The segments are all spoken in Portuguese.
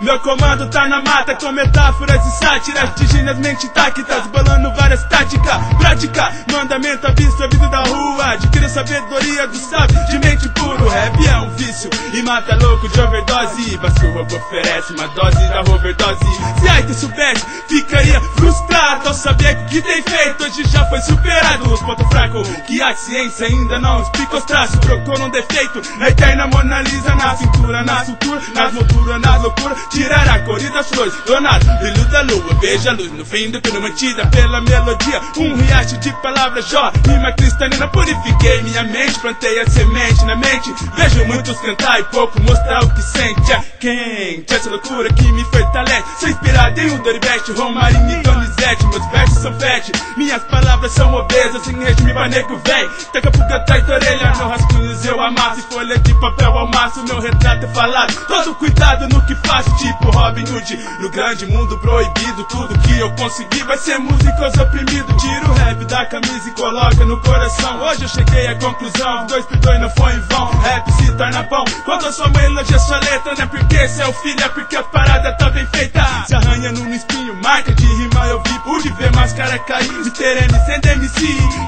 Meu comando tá na mata com metáforas e sátiras, atingindo as mentes intactas, bolando várias táticas. Prática, mandamento à vista, vida da rua. Adquira sabedoria do sábio, de mente puro. Rap é um vício e mata louco de overdose. Vasco oferece uma dose da overdose. Se aí tu soubesse, ficaria frustrado ao saber que o que tem feito hoje já foi superado. Os pontos fracos que a ciência ainda não explica os traços. Trocou num defeito, na eterna Mona Lisa. Na cintura, na sutura, nas molduras, nas loucuras. Tirar a cor das flores, dourado, brilho da lua. Veja a luz no fim do túnel, mantida pela melodia. Um riacho de palavras, jó, rima cristalina. Purifiquei minha mente, plantei a semente na mente. Vejo muitos cantar e pouco mostrar o que sente. É quente, essa loucura que me fortalece. Sou inspirado em um Dorivete, Romarinho e Donizete. Meus versos são fete, minhas palavras são obesas. Sem regime pra nego véi, taca pulga atrás da orelha. Meu rascunhos eu amasso, folha de papel ao maço. Meu retrato é falado, todo cuidado no que faço. Tipo Robin Hood, no grande mundo proibido. Tudo que eu conseguir vai ser músicos oprimido. Tira o rap da camisa e coloca no coração. Hoje eu cheguei à conclusão, 2 por 2 não foi em vão. Rap se torna bom quando a sua mãe elogia sua letra. Não é porque seu filho, é porque a parada tá bem feita. Se arranha num espinho, marca de rima eu vi. Pude ver máscara cair, Mr. M sendo MC.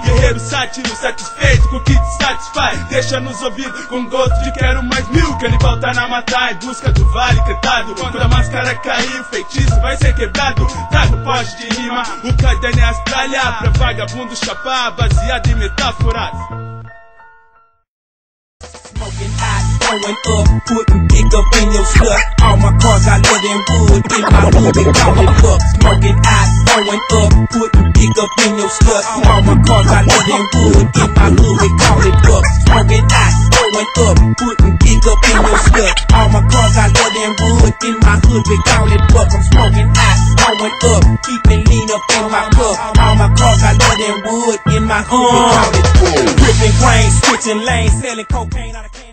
Guerreiro sátiro, satisfeito com o que te satisfaz. Deixa nos ouvidos com gosto de quero mais mil. Canibal tá na mata em busca do vale cantado. Quando a máscara cair, o feitiço vai ser quebrado. Trago poste de rima, o caderno é astralha. Pra vagabundo chapar, baseado em metáforas. Smoking hot, going up, putting pick up in your slut. All my cars I live in wood, in my hood they call it buck. Smoking hot, going up, putting pick up in your slut. All my cars I live in wood, in my hood they call it buck. Smoking hot, going up, putting pick up in your slut. All my cars I live in wood, in my hood they call it buck. I'm smoking hot, going up, keeping lean up in my cup. All my cars I live in wood, in my hood they call it buck. Ripping grain, switching lanes, selling cocaine out of can.